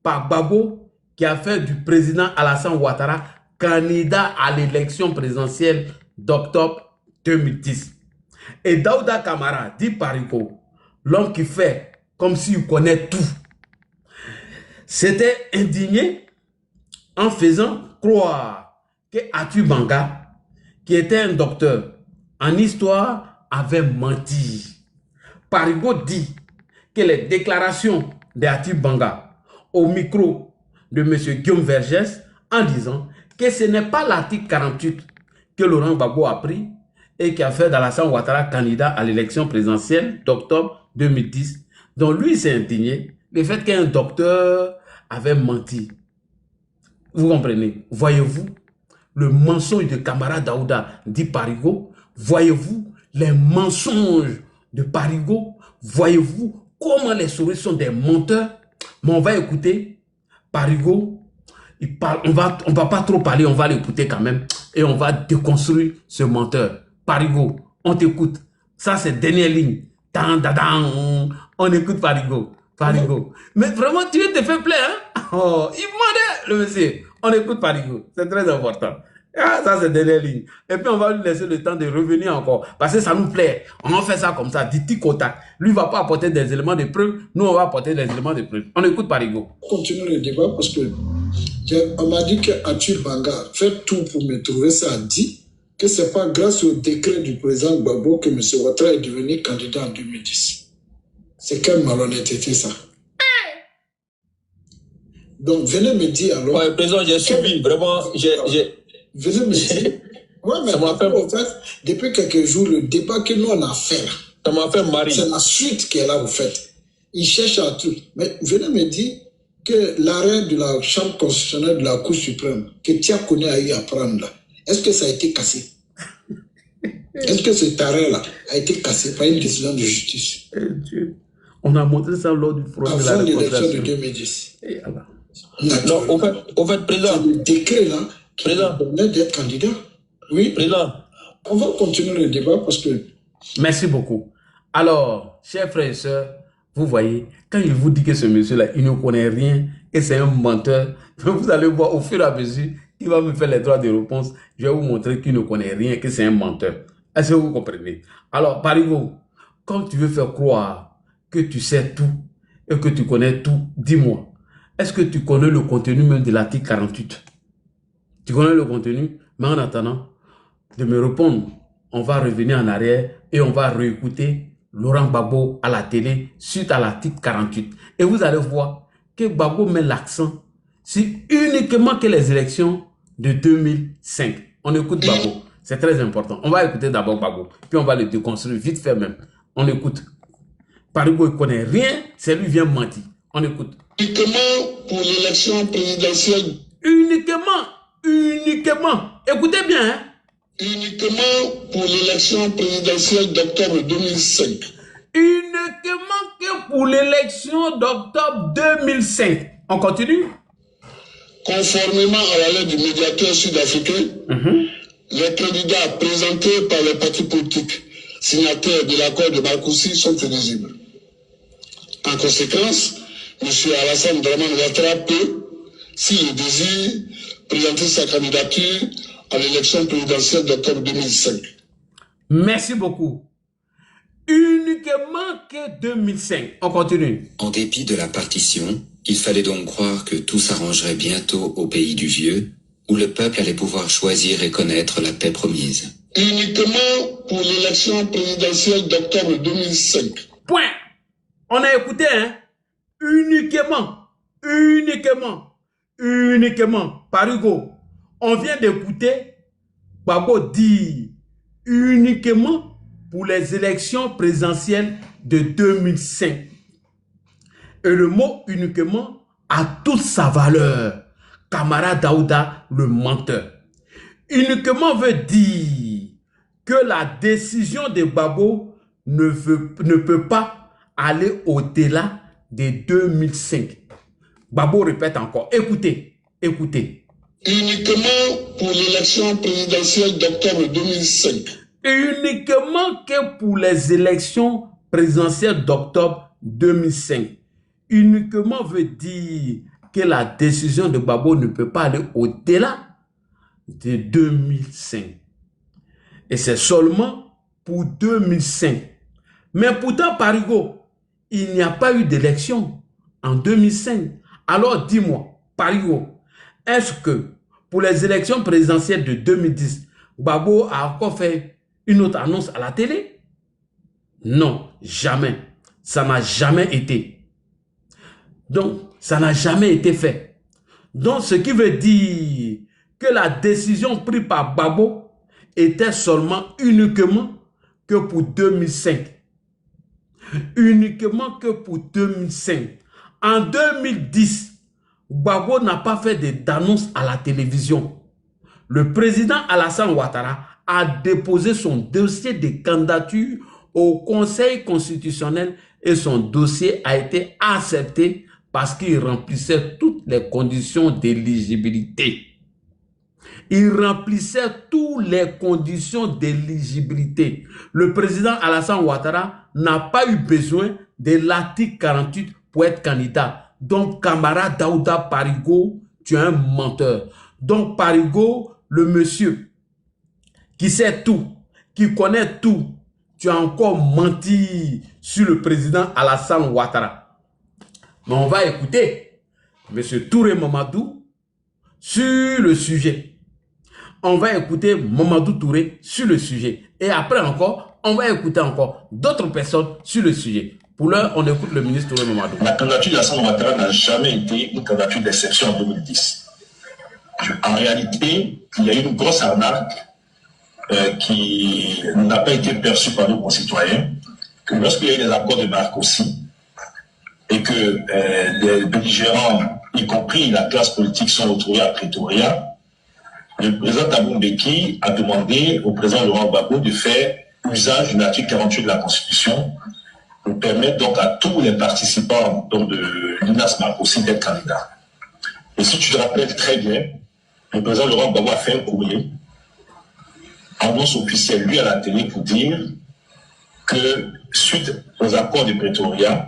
par Gbagbo qui a fait du président Alassane Ouattara candidat à l'élection présidentielle d'octobre 2010. Et Daouda Kamara, dit Parigo, l'homme qui fait comme s'il connaît tout, s'était indigné en faisant croire que Arthur Banga, qui était un docteur en histoire, avait menti. Parigo dit que les déclarations d'Arthur Banga au micro de M. Guillaume Vergès en disant que ce n'est pas l'article 48 que Laurent Gbagbo a pris et qui a fait d'Alassane Ouattara candidat à l'élection présidentielle d'octobre 2010. Donc lui, il s'est indigné le fait qu'un docteur avait menti. Vous comprenez? Voyez-vous le mensonge de Camara Daouda dit Parigo? Voyez-vous les mensonges de Parigo? Voyez-vous comment les souris sont des menteurs? Mais on va écouter Parigo. Il parle, on va pas trop parler, on va l'écouter quand même. Et on va déconstruire ce menteur. Parigo, on t'écoute. Ça, c'est dernière ligne. On écoute Parigo. Parigo. Mais vraiment, tu te fais plaisir, hein? Oh, il demandait le monsieur. On écoute Parigo. C'est très important. Ah, ça, c'est dernière ligne. Et puis, on va lui laisser le temps de revenir encore. Parce que ça nous plaît. On en fait ça comme ça, dit tic au tac. Lui, il ne va pas apporter des éléments de preuve. Nous, on va apporter des éléments de preuve. On écoute Parigo. Continue le débat parce que on m'a dit que Arthur Banga fait tout pour me trouver ça dit que ce n'est pas grâce au décret du président Gbagbo que M. Ouattara est devenu candidat en 2010. C'est quelle malhonnêteté ça? Donc, venez me dire alors. Ouais, président, j'ai suivi, vraiment, Venez me dire. Ouais, mais en fait, depuis quelques jours, le débat que nous on a fait là, ça m'a fait marrer. C'est la suite qu'elle a, vous faites. Il cherche à tout. Mais venez me dire que l'arrêt de la Chambre constitutionnelle de la Cour suprême, que Tia Kone a eu à prendre là, est-ce que ça a été cassé? Est-ce que cet arrêt-là a été cassé par une décision de justice? On a montré ça lors du forum de la avant l'élection de 2010. Non, au fait, président. C'est le décret là qui permet d'être candidat. Oui. Président. On va continuer le débat parce que... Merci beaucoup. Alors, chers frères et sœurs, vous voyez, quand il vous dit que ce monsieur-là, il ne connaît rien, et c'est un menteur, vous allez voir au fur et à mesure, il va me faire les droits de réponse, je vais vous montrer qu'il ne connaît rien, que c'est un menteur. Est-ce que vous comprenez? Alors, Parigo, quand tu veux faire croire que tu sais tout et que tu connais tout, dis-moi, est-ce que tu connais le contenu même de l'article 48? Tu connais le contenu? Mais en attendant de me répondre, on va revenir en arrière et on va réécouter Laurent Gbagbo à la télé suite à l'article 48. Et vous allez voir que Gbagbo met l'accent sur uniquement que les élections de 2005. On écoute Gbagbo. C'est très important. On va écouter d'abord Gbagbo. Puis on va le déconstruire vite fait même. On écoute. Parigo, il ne connaît rien. C'est lui qui vient mentir. On écoute. Uniquement pour l'élection présidentielle. Uniquement. Écoutez bien, hein. Uniquement pour l'élection présidentielle d'octobre 2005. Uniquement que pour l'élection d'octobre 2005. On continue. Conformément à la lettre du médiateur sud-africain, les candidats présentés par les partis politiques signataires de l'accord de Marcoussis sont éligibles. En conséquence, M. Alassane Ouattara peut, s'il le désire, présenter sa candidature à l'élection présidentielle d'octobre 2005. Merci beaucoup. Uniquement que 2005. On continue. En dépit de la partition, il fallait donc croire que tout s'arrangerait bientôt au pays du vieux, où le peuple allait pouvoir choisir et connaître la paix promise. Uniquement pour l'élection présidentielle d'octobre 2005. Point. On a écouté, hein? Uniquement. Parigo. On vient d'écouter Gbagbo dire uniquement pour les élections présidentielles de 2005. Et le mot uniquement a toute sa valeur. Camara Daouda, le menteur. Uniquement veut dire que la décision de Gbagbo ne peut pas aller au-delà de 2005. Gbagbo répète encore. Écoutez. Uniquement pour l'élection présidentielle d'octobre 2005. Uniquement que pour les élections présidentielles d'octobre 2005. Uniquement veut dire que la décision de Gbagbo ne peut pas aller au-delà de 2005. Et c'est seulement pour 2005. Mais pourtant, Parigo, il n'y a pas eu d'élection en 2005. Alors dis-moi, Parigo, est-ce que pour les élections présidentielles de 2010, Gbagbo a encore fait une autre annonce à la télé? Non, jamais. Ça n'a jamais été. Donc, ça n'a jamais été fait. Donc, ce qui veut dire que la décision prise par Gbagbo était uniquement que pour 2005. Uniquement que pour 2005. En 2010, Gbagbo n'a pas fait d'annonce à la télévision. Le président Alassane Ouattara a déposé son dossier de candidature au Conseil constitutionnel et son dossier a été accepté parce qu'il remplissait toutes les conditions d'éligibilité. Il remplissait toutes les conditions d'éligibilité. Le président Alassane Ouattara n'a pas eu besoin de l'article 48 pour être candidat. Donc, camarade Daouda Parigo, tu es un menteur. Donc, Parigo, le monsieur qui sait tout, qui connaît tout, tu as encore menti sur le président Alassane Ouattara. Mais on va écouter M. Touré Mamadou sur le sujet. On va écouter Mamadou Touré sur le sujet. Et après encore, on va écouter encore d'autres personnes sur le sujet. Pour l'heure, on écoute le ministre Touré Mamadou. La candidature d'Alassane Ouattara n'a jamais été une candidature d'exception en 2010. En réalité, il y a une grosse arnaque qui n'a pas été perçue par nos concitoyens, que lorsqu'il y a eu les accords de Marcoussis et que les belligérants, y compris la classe politique, sont retrouvés à Pretoria, le président Thabo Mbeki a demandé au président Laurent Gbagbo de faire usage de l'article 48 de la Constitution pour permettre donc à tous les participants donc, de l'UNAS Marcoussis d'être candidats. Et si tu te rappelles très bien, le président Laurent Gbagbo a fait un courrier, annonce officielle, lui à la télé, pour dire que suite aux accords de Pretoria,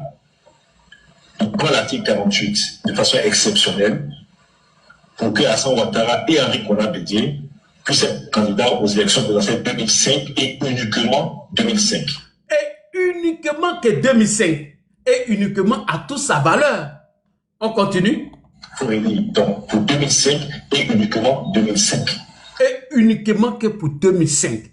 il prend l'article 48 de façon exceptionnelle pour que Alassane Ouattara et Henri Konan Bédié puissent être candidats aux élections présidentielles 2005 et uniquement 2005. Et uniquement que 2005 et uniquement à toute sa valeur. On continue. Pour élire donc pour 2005 et uniquement 2005. Et uniquement que pour 2005.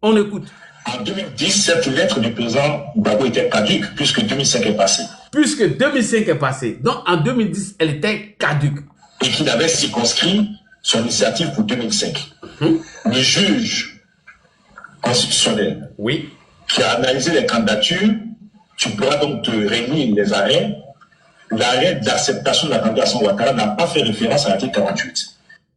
On écoute. En 2010, cette lettre du président Gbagbo était caduque puisque 2005 est passé. Puisque 2005 est passé. Donc en 2010, elle était caduque. Et qu'il avait circonscrit son initiative pour 2005. Le juge constitutionnel qui a analysé les candidatures, tu pourras donc te réunir les arrêts. L'arrêt d'acceptation de la candidature Ouattara n'a pas fait référence à l'article 48.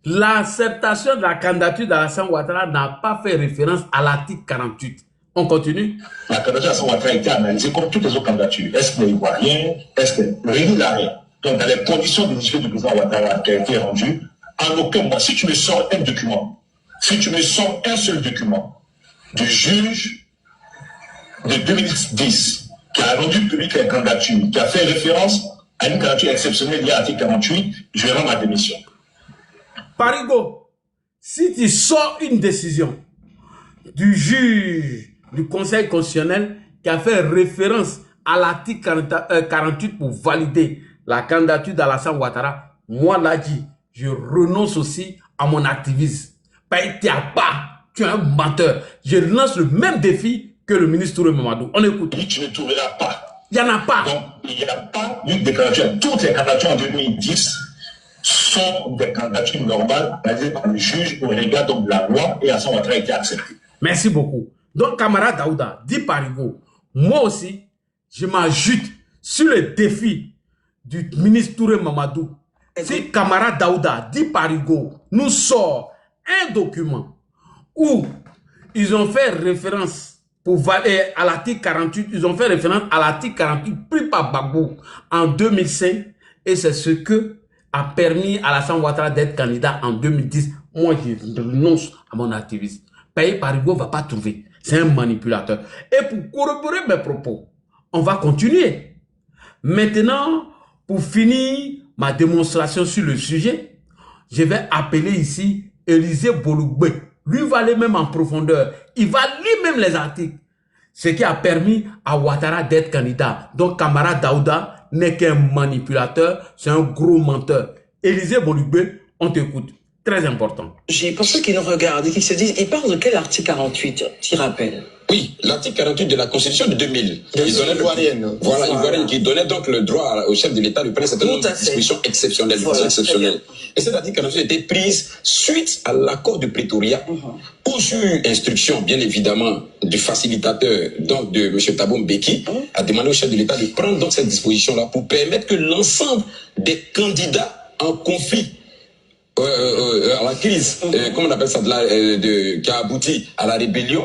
L'acceptation de la candidature d'Alassane Ouattara n'a pas fait référence à l'article 48. On continue. La candidature d'Alassane Ouattara a été analysée comme toutes les autres candidatures. Est-ce qu'il est ivoirien? Est-ce que réunit l'arrêt? Donc, dans les conditions d'initiative du président Ouattara qui a été rendue, en aucun moment, si tu me sors un document, si tu me sors un seul document du juge de 2010 qui a rendu public la candidature, qui a fait référence à une candidature exceptionnelle liée à l'article 48, je vais rendre ma démission. Parigo, si tu sors une décision du juge du Conseil constitutionnel qui a fait référence à l'article 48 pour valider la candidature d'Alassane Ouattara, moi là dit, je renonce aussi à mon activisme. Tu es un menteur. Je lance le même défi que le ministre Touré Mamadou. On écoute. Tu ne trouveras pas. Il n'y en a pas. Donc, il n'y a pas une déclaration. Toutes les candidatures en 2010 sont des candidatures normales basées par le juge au regard de la loi et Alassane Ouattara a été accepté. Merci beaucoup. Donc, camarade Daouda, dit Parigo, moi aussi, je m'ajoute sur le défi du ministre Touré Mamadou. Si camarade Daouda, dit Parigo, nous sort un document où ils ont fait référence à l'article 48, ils ont fait référence à l'article 48 pris par Gbagbo en 2005 et c'est ce que a permis à Alassane Ouattara d'être candidat en 2010. Moi, je renonce à mon activisme. Payé Parigo ne va pas trouver. C'est un manipulateur. Et pour corroborer mes propos, on va continuer. Maintenant, pour finir ma démonstration sur le sujet, je vais appeler ici Élisée Bologbé. Lui va aller même en profondeur. Il va lire même les articles. Ce qui a permis à Ouattara d'être candidat. Donc, camarade Daouda n'est qu'un manipulateur, c'est un gros menteur. Élisée Bologbé, on t'écoute. Très important. J'ai pour ceux qui nous regardent et qui se disent, il parle de quel article 48, tu rappelles? Oui, l'article 48 de la Constitution de 2000. Qui donnait ivoirienne. Voilà, ivoirienne, qui donnait donc le droit au chef de l'État de prendre certaines dispositions exceptionnelles. Voilà, exceptionnelles. Et cette article 48 a été prise suite à l'accord de Pretoria, où sur instruction, bien évidemment, du facilitateur, donc de M. Thabo Mbeki, a demandé au chef de l'État de prendre donc cette disposition-là pour permettre que l'ensemble des candidats en conflit à la crise, comment on appelle ça, qui a abouti à la rébellion,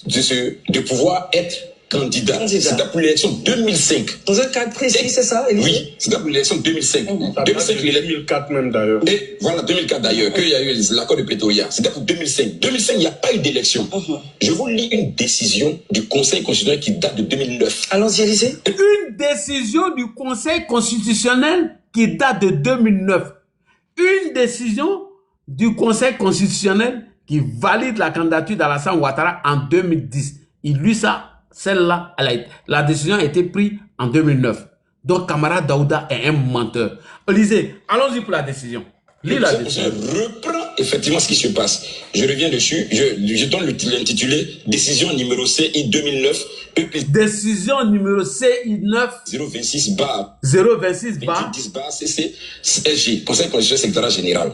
de pouvoir être candidat. C'était pour l'élection 2005. Dans un cadre précis, c'est ça, Élie? Oui, c'était pour l'élection 2005. 2004 même d'ailleurs. Et voilà, 2004 d'ailleurs, qu'il y a eu l'accord de Pretoria. C'était pour 2005. 2005, il n'y a pas eu d'élection. Je vous lis une décision du Conseil constitutionnel qui date de 2009. Allons-y, Élysée. Une décision du Conseil constitutionnel qui date de 2009. Une décision du Conseil constitutionnel qui valide la candidature d'Alassane Ouattara en 2010. Il lit ça, celle-là, la décision a été prise en 2009. Donc, camarade Daouda est un menteur. Lisez, allons-y pour la décision. Lis la décision. Je reprends effectivement ce qui se passe. Je reviens dessus. Je donne l'intitulé Décision numéro CI 2009 EP. Décision numéro CI 9 026 bar 026 bar 10 bar CC SG, Conseil constitutionnel secrétariat général.